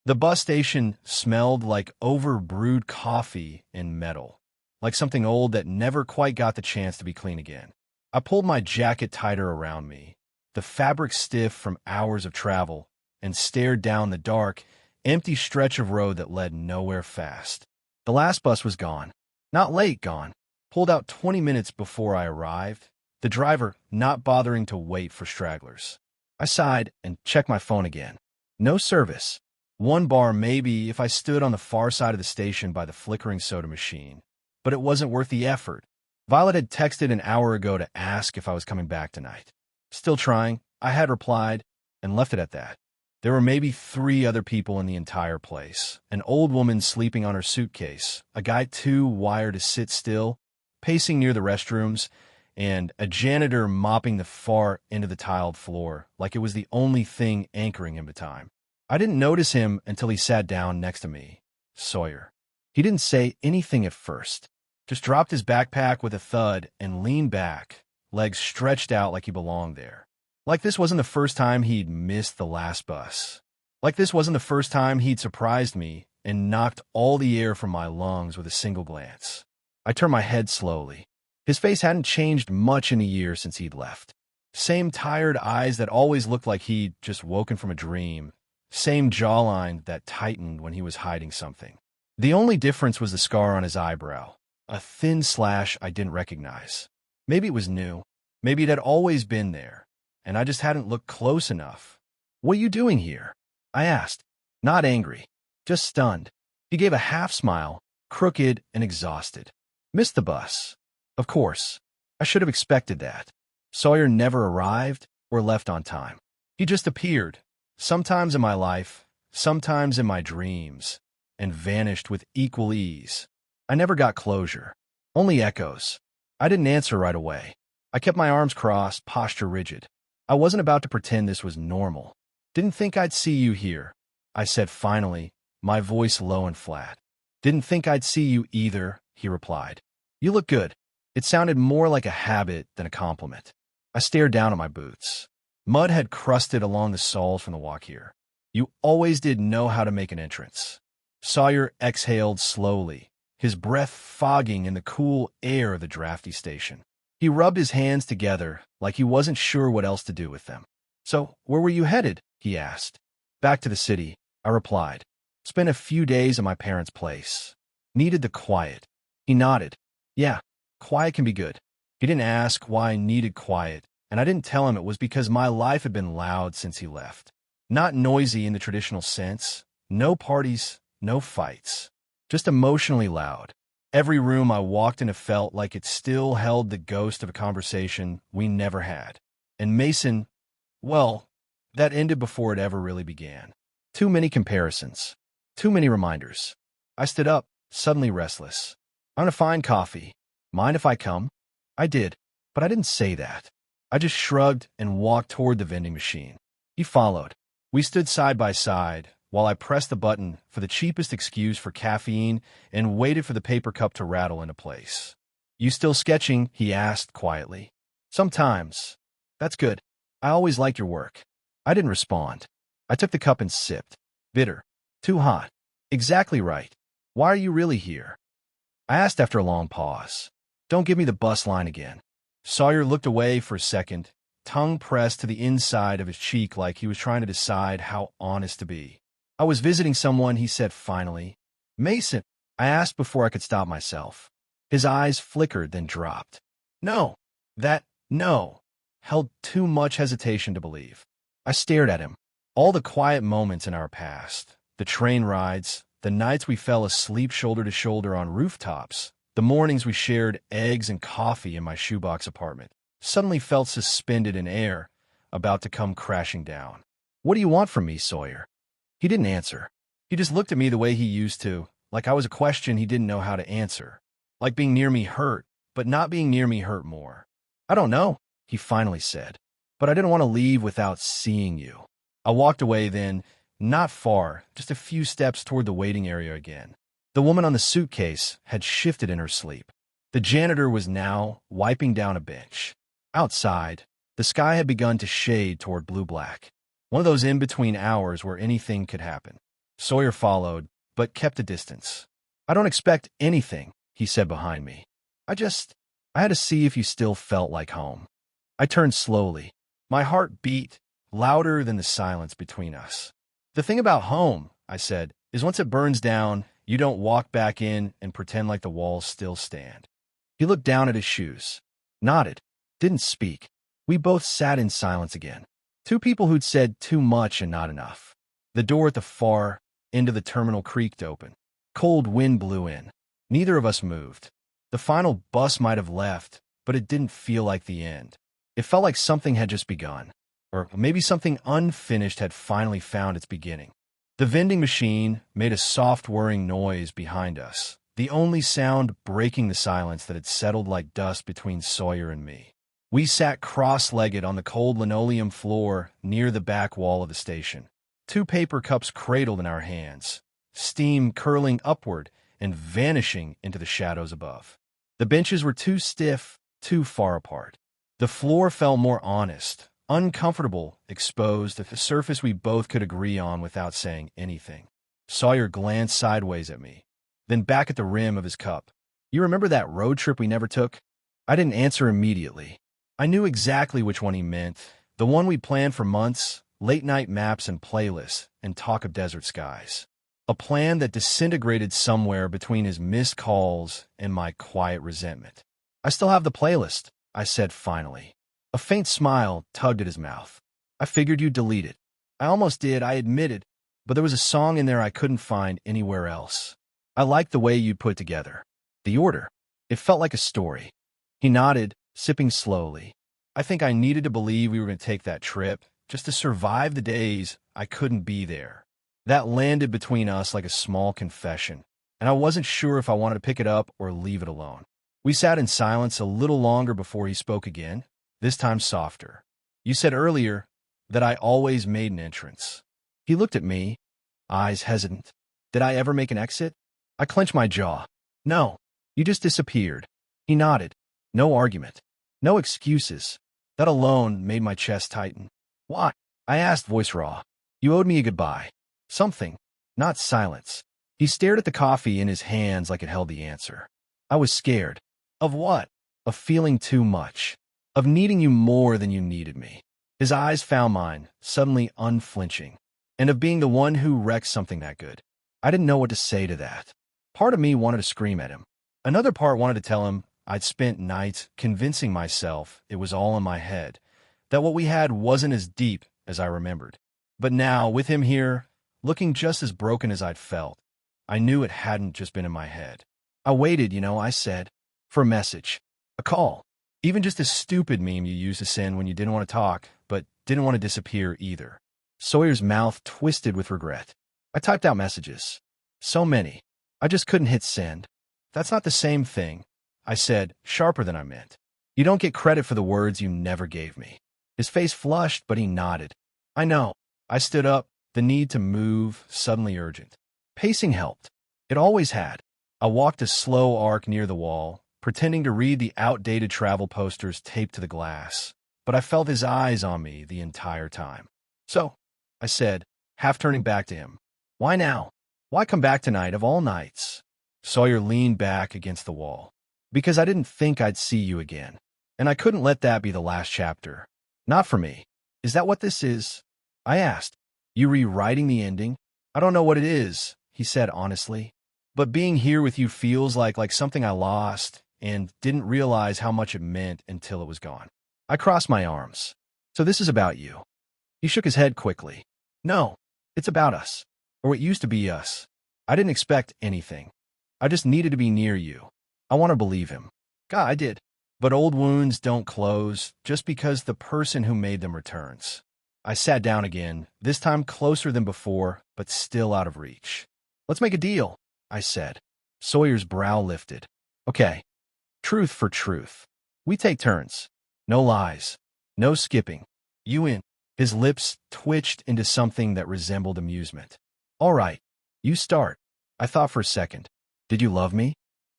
The bus station smelled like over-brewed coffee and metal, like something old that never quite got the chance to be clean again. I pulled my jacket tighter around me, the fabric stiff from hours of travel, and stared down the dark, empty stretch of road that led nowhere fast. The last bus was gone. Not late, gone. Pulled out 20 minutes before I arrived, the driver not bothering to wait for stragglers. I sighed and checked my phone again. No service. One bar maybe if I stood on the far side of the station by the flickering soda machine. But it wasn't worth the effort. Violet had texted an hour ago to ask if I was coming back tonight. Still trying, I had replied, and left it at that. There were maybe 3 other people in the entire place. An old woman sleeping on her suitcase, a guy too wired to sit still, pacing near the restrooms, and a janitor mopping the far end of the tiled floor like it was the only thing anchoring him to time. I didn't notice him until he sat down next to me, Sawyer. He didn't say anything at first, just dropped his backpack with a thud and leaned back, legs stretched out like he belonged there. Like this wasn't the first time he'd missed the last bus. Like this wasn't the first time he'd surprised me and knocked all the air from my lungs with a single glance. I turned my head slowly. His face hadn't changed much in a year since he'd left. Same tired eyes that always looked like he'd just woken from a dream. Same jawline that tightened when he was hiding something. The only difference was the scar on his eyebrow, a thin slash I didn't recognize. Maybe it was new. Maybe it had always been there, and I just hadn't looked close enough. "What are you doing here?" I asked, not angry, just stunned. He gave a half smile, crooked and exhausted. "Missed the bus." Of course. I should have expected that. Sawyer never arrived or left on time. He just appeared, sometimes in my life, sometimes in my dreams, and vanished with equal ease. I never got closure, only echoes. I didn't answer right away. I kept my arms crossed, posture rigid. I wasn't about to pretend this was normal. "Didn't think I'd see you here," I said finally, my voice low and flat. "Didn't think I'd see you either," he replied. "You look good." It sounded more like a habit than a compliment. I stared down at my boots. Mud had crusted along the soles from the walk here. "You always did know how to make an entrance." Sawyer exhaled slowly, his breath fogging in the cool air of the drafty station. He rubbed his hands together like he wasn't sure what else to do with them. "So, where were you headed?" he asked. "Back to the city," I replied. "Spent a few days at my parents' place. Needed the quiet." He nodded. "Yeah, quiet can be good." He didn't ask why I needed quiet, and I didn't tell him it was because my life had been loud since he left. Not noisy in the traditional sense, no parties, no fights, just emotionally loud. Every room I walked into felt like it still held the ghost of a conversation we never had. And Mason, well, that ended before it ever really began. Too many comparisons, too many reminders. I stood up, suddenly restless. "I'm gonna find coffee. Mind if I come?" I did, but I didn't say that. I just shrugged and walked toward the vending machine. He followed. We stood side by side while I pressed the button for the cheapest excuse for caffeine and waited for the paper cup to rattle into place. "You still sketching?" he asked quietly. "Sometimes." "That's good. I always liked your work." I didn't respond. I took the cup and sipped. Bitter. Too hot. Exactly right. "Why are you really here?" I asked after a long pause. "Don't give me the bus line again." Sawyer looked away for a second, tongue pressed to the inside of his cheek like he was trying to decide how honest to be. "I was visiting someone," he said finally. "Mason," I asked before I could stop myself. His eyes flickered, then dropped. "No. No." Held too much hesitation to believe. I stared at him. All the quiet moments in our past, the train rides, the nights we fell asleep shoulder to shoulder on rooftops, the mornings we shared eggs and coffee in my shoebox apartment, suddenly felt suspended in air, about to come crashing down. "What do you want from me, Sawyer?" He didn't answer. He just looked at me the way he used to, like I was a question he didn't know how to answer. Like being near me hurt, but not being near me hurt more. "I don't know," he finally said. "But I didn't want to leave without seeing you." I walked away then, not far, just a few steps toward the waiting area again. The woman on the suitcase had shifted in her sleep. The janitor was now wiping down a bench. Outside, the sky had begun to shade toward blue-black. One of those in-between hours where anything could happen. Sawyer followed, but kept a distance. I don't expect anything, he said behind me. I had to see if you still felt like home. I turned slowly. My heart beat louder than the silence between us. The thing about home, I said, is once it burns down, you don't walk back in and pretend like the walls still stand. He looked down at his shoes, nodded, didn't speak. We both sat in silence again. Two people who'd said too much and not enough. The door at the far end of the terminal creaked open. Cold wind blew in. Neither of us moved. The final bus might have left, but it didn't feel like the end. It felt like something had just begun. Or maybe something unfinished had finally found its beginning. The vending machine made a soft whirring noise behind us, the only sound breaking the silence that had settled like dust between Sawyer and me. We sat cross-legged on the cold linoleum floor near the back wall of the station, two paper cups cradled in our hands, steam curling upward and vanishing into the shadows above. The benches were too stiff, too far apart. The floor felt more honest, uncomfortable, exposed at the surface we both could agree on without saying anything. Sawyer glanced sideways at me, then back at the rim of his cup. You remember that road trip we never took? I didn't answer immediately. I knew exactly which one he meant, the one we planned for months, late-night maps and playlists, and talk of desert skies. A plan that disintegrated somewhere between his missed calls and my quiet resentment. I still have the playlist, I said finally. A faint smile tugged at his mouth. I figured you'd delete it. I almost did, I admitted, but there was a song in there I couldn't find anywhere else. I liked the way you'd put together. The order. It felt like a story. He nodded, sipping slowly. I think I needed to believe we were going to take that trip, just to survive the days I couldn't be there. That landed between us like a small confession, and I wasn't sure if I wanted to pick it up or leave it alone. We sat in silence a little longer before he spoke again, this time softer. You said earlier that I always made an entrance. He looked at me, eyes hesitant. Did I ever make an exit? I clenched my jaw. No, you just disappeared. He nodded. No argument. No excuses. That alone made my chest tighten. Why? I asked, voice raw. You owed me a goodbye. Something, not silence. He stared at the coffee in his hands like it held the answer. I was scared. Of what? Of feeling too much. Of needing you more than you needed me. His eyes found mine, suddenly unflinching. And of being the one who wrecked something that good. I didn't know what to say to that. Part of me wanted to scream at him. Another part wanted to tell him I'd spent nights convincing myself it was all in my head, that what we had wasn't as deep as I remembered. But now, with him here, looking just as broken as I'd felt, I knew it hadn't just been in my head. I waited, I said, for a message, a call, even just a stupid meme you used to send when you didn't want to talk, but didn't want to disappear either. Sawyer's mouth twisted with regret. I typed out messages. So many. I just couldn't hit send. That's not the same thing, I said, sharper than I meant. You don't get credit for the words you never gave me. His face flushed, but he nodded. I know. I stood up, the need to move suddenly urgent. Pacing helped. It always had. I walked a slow arc near the wall, pretending to read the outdated travel posters taped to the glass, but I felt his eyes on me the entire time. So, I said, half turning back to him. Why now? Why come back tonight of all nights? Sawyer leaned back against the wall. Because I didn't think I'd see you again. And I couldn't let that be the last chapter. Not for me. Is that what this is? I asked. You rewriting the ending? I don't know what it is, he said honestly. But being here with you feels like something I lost and didn't realize how much it meant until it was gone. I crossed my arms. So this is about you. He shook his head quickly. No, it's about us. Or what used to be us. I didn't expect anything. I just needed to be near you. I want to believe him. God, I did. But old wounds don't close just because the person who made them returns. I sat down again, this time closer than before, but still out of reach. Let's make a deal, I said. Sawyer's brow lifted. Okay. Truth for truth. We take turns. No lies. No skipping. You in. His lips twitched into something that resembled amusement. All right. You start. I thought for a second. Did you love me?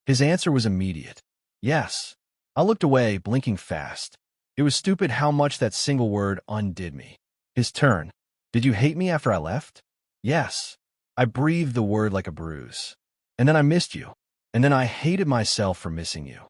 His answer was immediate. Yes. I looked away, blinking fast. It was stupid how much that single word undid me. His turn. Did you hate me after I left? Yes. I breathed the word like a bruise. And then I missed you. And then I hated myself for missing you.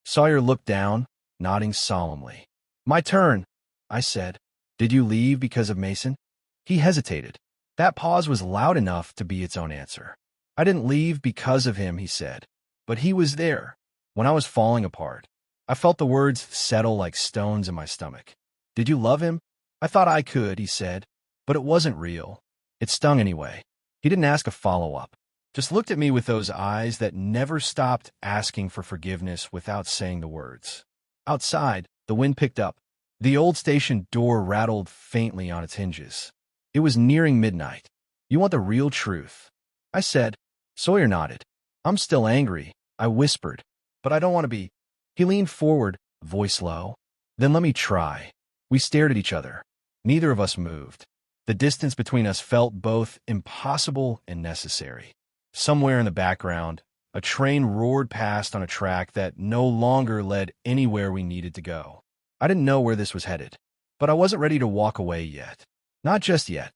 Sawyer looked down, nodding solemnly. My turn, I said. Did you leave because of Mason? He hesitated. That pause was loud enough to be its own answer. I didn't leave because of him, he said. But he was there, when I was falling apart. I felt the words settle like stones in my stomach. Did you love him? I thought I could, he said. But it wasn't real. It stung anyway. He didn't ask a follow-up. Just looked at me with those eyes that never stopped asking for forgiveness without saying the words. Outside, the wind picked up. The old station door rattled faintly on its hinges. It was nearing midnight. You want the real truth? I said. Sawyer nodded. I'm still angry, I whispered. But I don't want to be. He leaned forward, voice low. Then let me try. We stared at each other. Neither of us moved. The distance between us felt both impossible and necessary. Somewhere in the background, a train roared past on a track that no longer led anywhere we needed to go. I didn't know where this was headed, but I wasn't ready to walk away yet. Not just yet.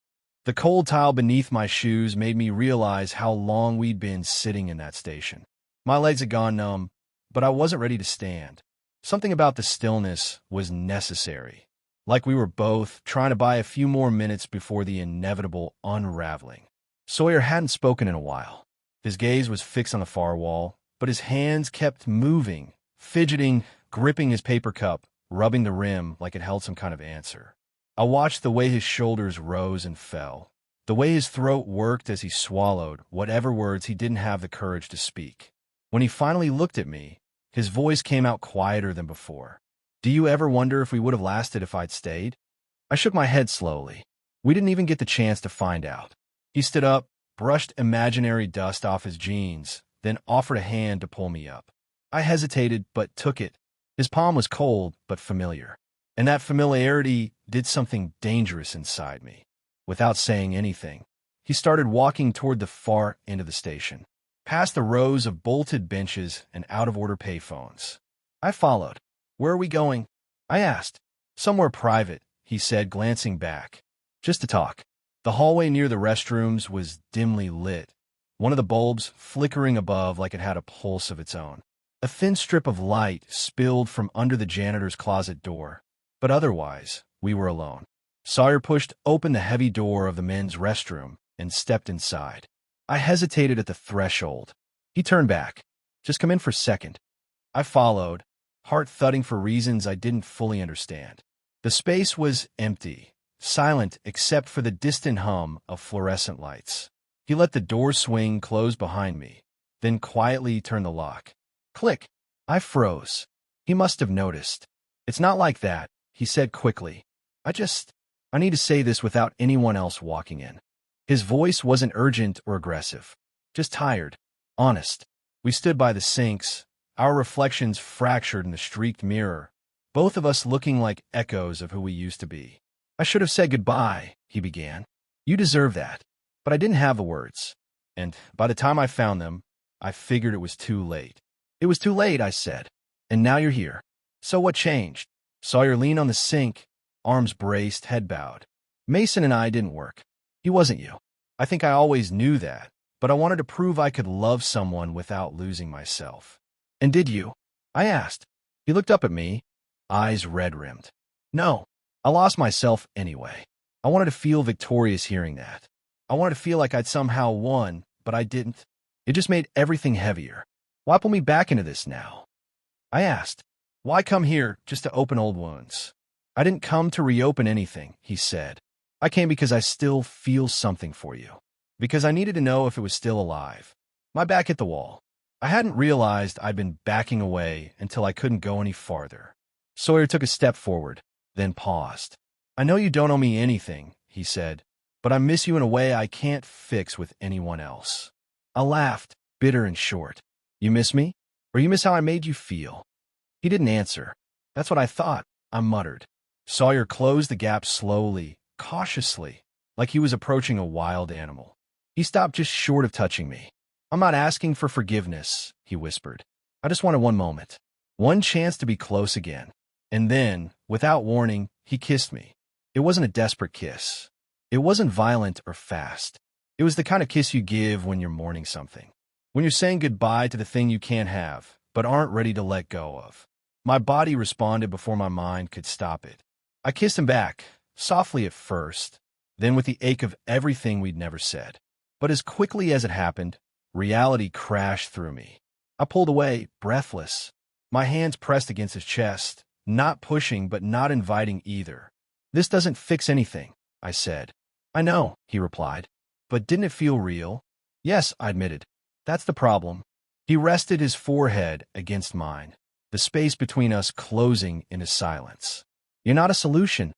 The cold tile beneath my shoes made me realize how long we'd been sitting in that station. My legs had gone numb, but I wasn't ready to stand. Something about the stillness was necessary, like we were both trying to buy a few more minutes before the inevitable unraveling. Sawyer hadn't spoken in a while. His gaze was fixed on the far wall, but his hands kept moving, fidgeting, gripping his paper cup, rubbing the rim like it held some kind of answer. I watched the way his shoulders rose and fell, the way his throat worked as he swallowed whatever words he didn't have the courage to speak. When he finally looked at me, his voice came out quieter than before. Do you ever wonder if we would have lasted if I'd stayed? I shook my head slowly. We didn't even get the chance to find out. He stood up, brushed imaginary dust off his jeans, then offered a hand to pull me up. I hesitated, but took it. His palm was cold, but familiar. And that familiarity did something dangerous inside me. Without saying anything, he started walking toward the far end of the station, past the rows of bolted benches and out-of-order payphones. I followed. Where are we going? I asked. Somewhere private, he said, glancing back. Just to talk. The hallway near the restrooms was dimly lit, one of the bulbs flickering above like it had a pulse of its own. A thin strip of light spilled from under the janitor's closet door, but otherwise, we were alone. Sawyer pushed open the heavy door of the men's restroom and stepped inside. I hesitated at the threshold. He turned back. Just come in for a second. I followed, heart thudding for reasons I didn't fully understand. The space was empty, silent except for the distant hum of fluorescent lights. He let the door swing close behind me, then quietly turned the lock. Click. I froze. He must have noticed. It's not like that, he said quickly. I need to say this without anyone else walking in. His voice wasn't urgent or aggressive, just tired, honest. We stood by the sinks, our reflections fractured in the streaked mirror, both of us looking like echoes of who we used to be. I should have said goodbye, he began. You deserve that. But I didn't have the words. And by the time I found them, I figured it was too late. It was too late, I said. And now you're here. So what changed? Sawyer leaned on the sink, arms braced, head bowed. Mason and I didn't work. He wasn't you. I think I always knew that, but I wanted to prove I could love someone without losing myself. And did you? I asked. He looked up at me, eyes red-rimmed. No, I lost myself anyway. I wanted to feel victorious hearing that. I wanted to feel like I'd somehow won, but I didn't. It just made everything heavier. Why pull me back into this now? I asked. Why come here just to open old wounds? I didn't come to reopen anything, he said. I came because I still feel something for you. Because I needed to know if it was still alive. My back hit the wall. I hadn't realized I'd been backing away until I couldn't go any farther. Sawyer took a step forward, then paused. I know you don't owe me anything, he said, but I miss you in a way I can't fix with anyone else. I laughed, bitter and short. You miss me? Or you miss how I made you feel? He didn't answer. That's what I thought, I muttered. Sawyer closed the gap slowly, cautiously, like he was approaching a wild animal. He stopped just short of touching me. I'm not asking for forgiveness, he whispered. I just wanted one moment. One chance to be close again. And then, without warning, he kissed me. It wasn't a desperate kiss. It wasn't violent or fast. It was the kind of kiss you give when you're mourning something. When you're saying goodbye to the thing you can't have, but aren't ready to let go of. My body responded before my mind could stop it. I kissed him back, softly at first, then with the ache of everything we'd never said. But as quickly as it happened, reality crashed through me. I pulled away, breathless, my hands pressed against his chest, not pushing but not inviting either. "This doesn't fix anything," I said. "I know," he replied. "But didn't it feel real?" "Yes," I admitted. "That's the problem." He rested his forehead against mine, the space between us closing into silence. "You're not a solution,"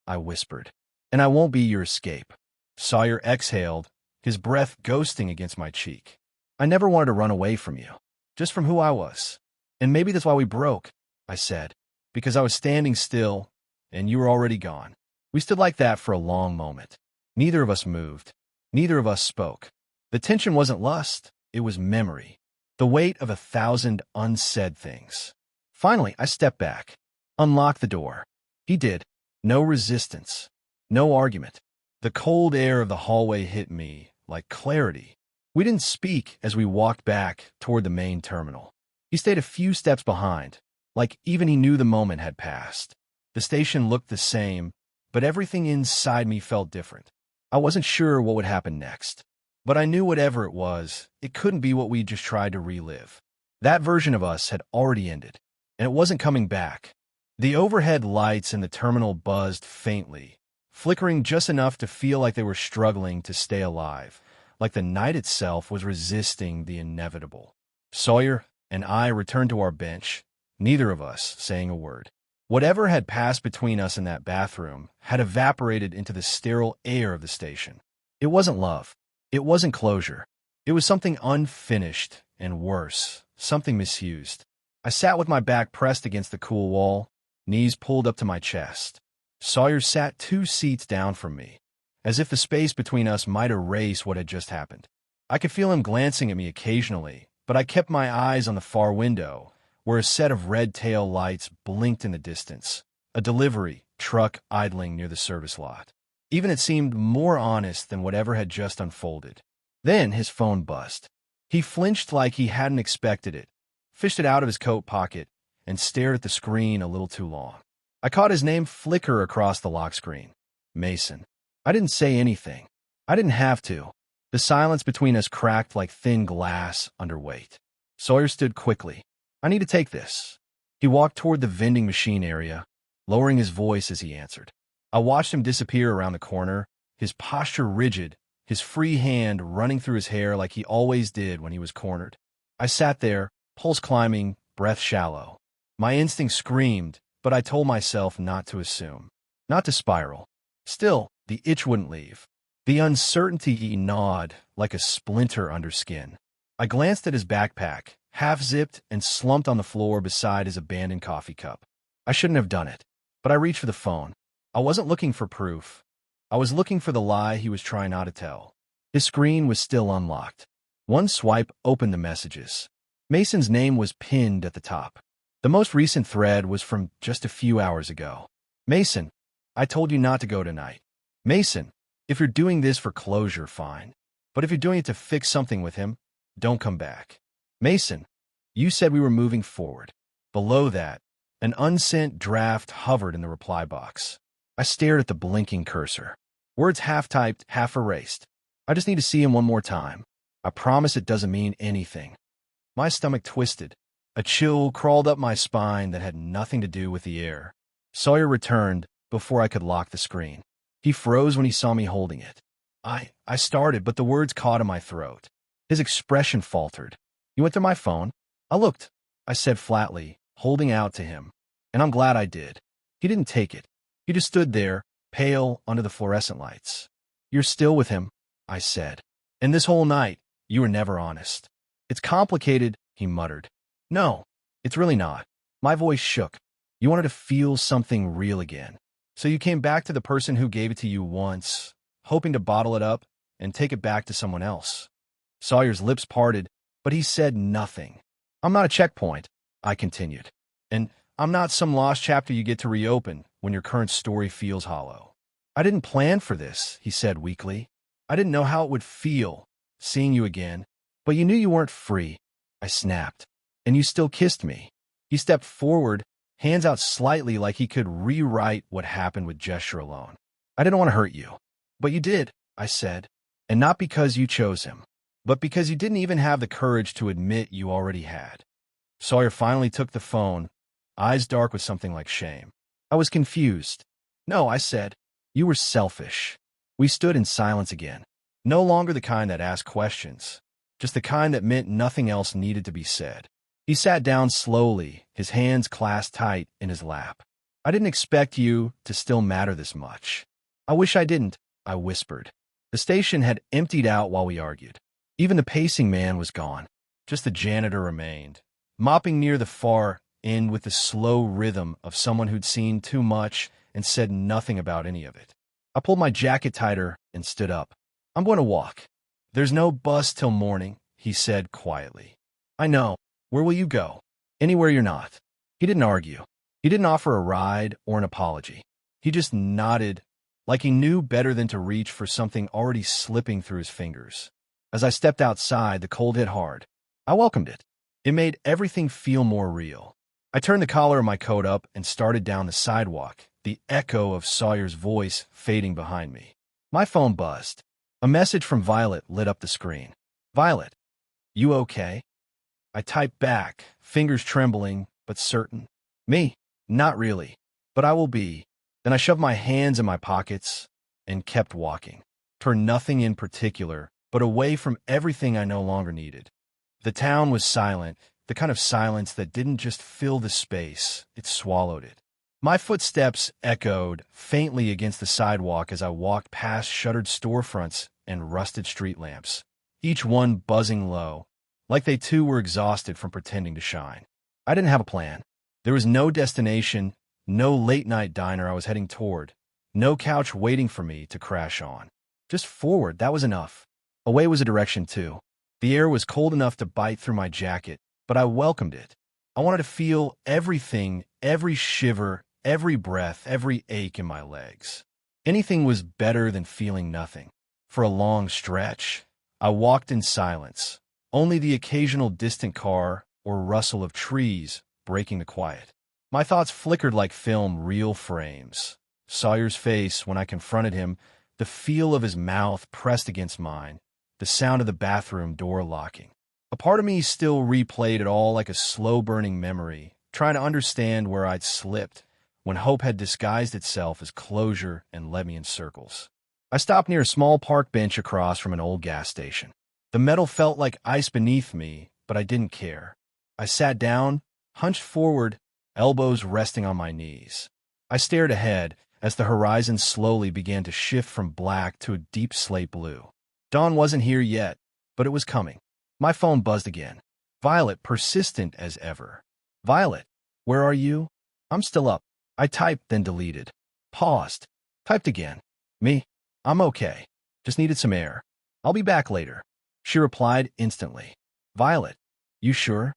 I whispered, "and I won't be your escape." Sawyer exhaled, his breath ghosting against my cheek. "I never wanted to run away from you, just from who I was. And maybe that's why we broke," I said, "because I was standing still, and you were already gone." We stood like that for a long moment. Neither of us moved. Neither of us spoke. The tension wasn't lust, it was memory. The weight of 1,000 unsaid things. Finally, I stepped back, unlocked the door. He did. No resistance. No argument. The cold air of the hallway hit me like clarity. We didn't speak as we walked back toward the main terminal. He stayed a few steps behind, like even he knew the moment had passed. The station looked the same, but everything inside me felt different. I wasn't sure what would happen next, but I knew whatever it was, it couldn't be what we just tried to relive. That version of us had already ended, and it wasn't coming back. The overhead lights in the terminal buzzed faintly, flickering just enough to feel like they were struggling to stay alive, like the night itself was resisting the inevitable. Sawyer and I returned to our bench, neither of us saying a word. Whatever had passed between us in that bathroom had evaporated into the sterile air of the station. It wasn't love. It wasn't closure. It was something unfinished and worse, something misused. I sat with my back pressed against the cool wall, knees pulled up to my chest. Sawyer sat 2 seats down from me, as if the space between us might erase what had just happened. I could feel him glancing at me occasionally, but I kept my eyes on the far window, where a set of red tail lights blinked in the distance, a delivery truck idling near the service lot. Even it seemed more honest than whatever had just unfolded. Then his phone buzzed. He flinched like he hadn't expected it, fished it out of his coat pocket, and stared at the screen a little too long. I caught his name flicker across the lock screen. Mason. I didn't say anything. I didn't have to. The silence between us cracked like thin glass under weight. Sawyer stood quickly. "I need to take this." He walked toward the vending machine area, lowering his voice as he answered. I watched him disappear around the corner, his posture rigid, his free hand running through his hair like he always did when he was cornered. I sat there, pulse climbing, breath shallow. My instinct screamed, but I told myself not to assume, not to spiral. Still, the itch wouldn't leave. The uncertainty gnawed like a splinter under skin. I glanced at his backpack, half-zipped and slumped on the floor beside his abandoned coffee cup. I shouldn't have done it, but I reached for the phone. I wasn't looking for proof. I was looking for the lie he was trying not to tell. His screen was still unlocked. One swipe opened the messages. Mason's name was pinned at the top. The most recent thread was from just a few hours ago. "Mason, I told you not to go tonight. Mason, if you're doing this for closure, fine. But if you're doing it to fix something with him, don't come back. Mason, you said we were moving forward." Below that, an unsent draft hovered in the reply box. I stared at the blinking cursor. Words half-typed, half-erased. "I just need to see him one more time. I promise it doesn't mean anything." My stomach twisted. A chill crawled up my spine that had nothing to do with the air. Sawyer returned before I could lock the screen. He froze when he saw me holding it. I started, but the words caught in my throat. His expression faltered. "You went through my phone?" "I looked," I said flatly, holding out to him. "And I'm glad I did." He didn't take it. He just stood there, pale under the fluorescent lights. "You're still with him," I said. "And this whole night, you were never honest." "It's complicated," he muttered. "No, it's really not." My voice shook. "You wanted to feel something real again. So you came back to the person who gave it to you once, hoping to bottle it up and take it back to someone else." Sawyer's lips parted, but he said nothing. "I'm not a checkpoint," I continued. "And I'm not some lost chapter you get to reopen when your current story feels hollow." "I didn't plan for this," he said weakly. I didn't know how it would feel, seeing you again. But you knew you weren't free, I snapped. And you still kissed me. He stepped forward, hands out slightly like he could rewrite what happened with gesture alone. I didn't want to hurt you. But you did, I said. And not because you chose him, but because you didn't even have the courage to admit you already had. Sawyer finally took the phone, eyes dark with something like shame. I was confused. No, I said. You were selfish. We stood in silence again. No longer the kind that asked questions, just the kind that meant nothing else needed to be said. He sat down slowly, his hands clasped tight in his lap. I didn't expect you to still matter this much. I wish I didn't, I whispered. The station had emptied out while we argued. Even the pacing man was gone. Just the janitor remained, mopping near the far end with the slow rhythm of someone who'd seen too much and said nothing about any of it. I pulled my jacket tighter and stood up. I'm going to walk. There's no bus till morning, he said quietly. I know. Where will you go? Anywhere you're not. He didn't argue. He didn't offer a ride or an apology. He just nodded, like he knew better than to reach for something already slipping through his fingers. As I stepped outside, the cold hit hard. I welcomed it. It made everything feel more real. I turned the collar of my coat up and started down the sidewalk, the echo of Sawyer's voice fading behind me. My phone buzzed. A message from Violet lit up the screen. Violet, you okay? I typed back, fingers trembling, but certain. Me? Not really. But I will be. Then I shoved my hands in my pockets and kept walking. Toward nothing in particular, but away from everything I no longer needed. The town was silent, the kind of silence that didn't just fill the space, it swallowed it. My footsteps echoed faintly against the sidewalk as I walked past shuttered storefronts and rusted street lamps, each one buzzing low, like they too were exhausted from pretending to shine. I didn't have a plan. There was no destination, no late-night diner I was heading toward, no couch waiting for me to crash on. Just forward, that was enough. Away was a direction, too. The air was cold enough to bite through my jacket, but I welcomed it. I wanted to feel everything, every shiver, every breath, every ache in my legs. Anything was better than feeling nothing. For a long stretch, I walked in silence, only the occasional distant car or rustle of trees breaking the quiet. My thoughts flickered like film reel frames. Sawyer's face when I confronted him, the feel of his mouth pressed against mine, the sound of the bathroom door locking. A part of me still replayed it all like a slow-burning memory, trying to understand where I'd slipped when hope had disguised itself as closure and led me in circles. I stopped near a small park bench across from an old gas station. The metal felt like ice beneath me, but I didn't care. I sat down, hunched forward, elbows resting on my knees. I stared ahead as the horizon slowly began to shift from black to a deep slate blue. Dawn wasn't here yet, but it was coming. My phone buzzed again. Violet, persistent as ever. Violet, where are you? I'm still up. I typed, then deleted. Paused. Typed again. Me? I'm okay. Just needed some air. I'll be back later. She replied instantly. Violet, you sure?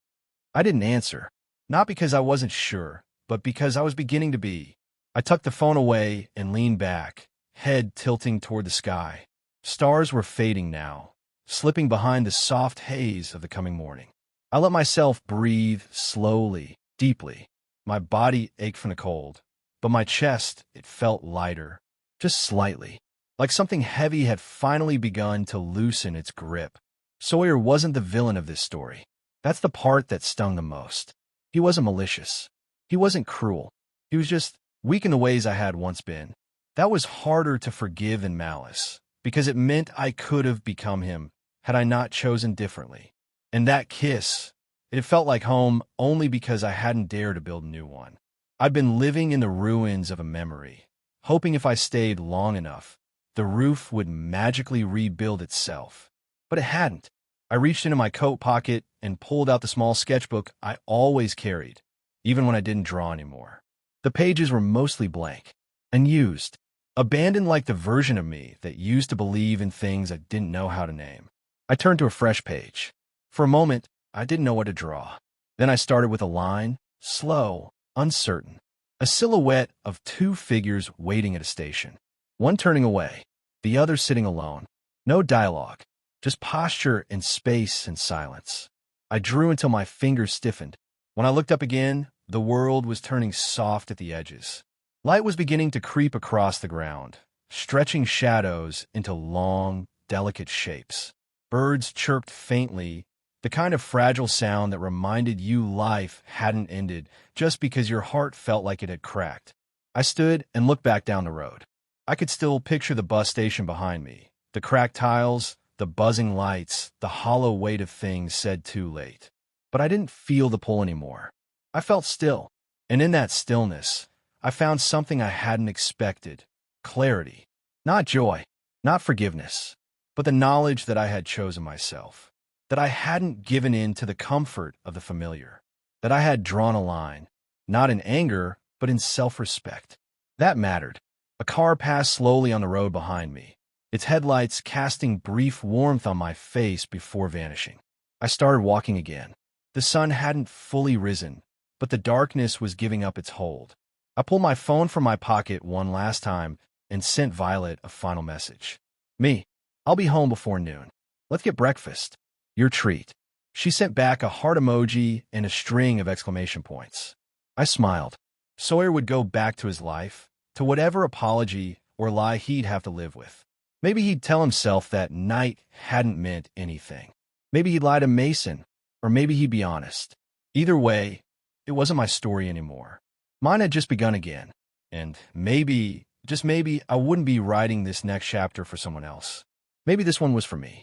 I didn't answer. Not because I wasn't sure, but because I was beginning to be. I tucked the phone away and leaned back, head tilting toward the sky. Stars were fading now, slipping behind the soft haze of the coming morning. I let myself breathe slowly, deeply. My body ached from the cold, but my chest, it felt lighter, just slightly, like something heavy had finally begun to loosen its grip. Sawyer wasn't the villain of this story. That's the part that stung the most. He wasn't malicious. He wasn't cruel. He was just weak in the ways I had once been. That was harder to forgive than malice, because it meant I could have become him had I not chosen differently. And that kiss, it felt like home only because I hadn't dared to build a new one. I'd been living in the ruins of a memory, hoping if I stayed long enough, the roof would magically rebuild itself. But it hadn't. I reached into my coat pocket and pulled out the small sketchbook I always carried, even when I didn't draw anymore. The pages were mostly blank, unused, abandoned like the version of me that used to believe in things I didn't know how to name. I turned to a fresh page. For a moment, I didn't know what to draw. Then I started with a line, slow, uncertain, a silhouette of two figures waiting at a station, one turning away, the other sitting alone. No dialogue, just posture and space and silence. I drew until my fingers stiffened. When I looked up again, the world was turning soft at the edges. Light was beginning to creep across the ground, stretching shadows into long, delicate shapes. Birds chirped faintly, the kind of fragile sound that reminded you life hadn't ended just because your heart felt like it had cracked. I stood and looked back down the road. I could still picture the bus station behind me, the cracked tiles, the buzzing lights, the hollow weight of things said too late. But I didn't feel the pull anymore. I felt still, and in that stillness, I found something I hadn't expected: clarity. Not joy, not forgiveness, but the knowledge that I had chosen myself, that I hadn't given in to the comfort of the familiar, that I had drawn a line, not in anger, but in self-respect. That mattered. A car passed slowly on the road behind me, its headlights casting brief warmth on my face before vanishing. I started walking again. The sun hadn't fully risen, but the darkness was giving up its hold. I pulled my phone from my pocket one last time and sent Violet a final message. Me, I'll be home before noon. Let's get breakfast. Your treat. She sent back a heart emoji and a string of exclamation points. I smiled. Sawyer would go back to his life, to whatever apology or lie he'd have to live with. Maybe he'd tell himself that night hadn't meant anything. Maybe he'd lie to Mason, or maybe he'd be honest. Either way, it wasn't my story anymore. Mine had just begun again, and maybe, just maybe, I wouldn't be writing this next chapter for someone else. Maybe this one was for me.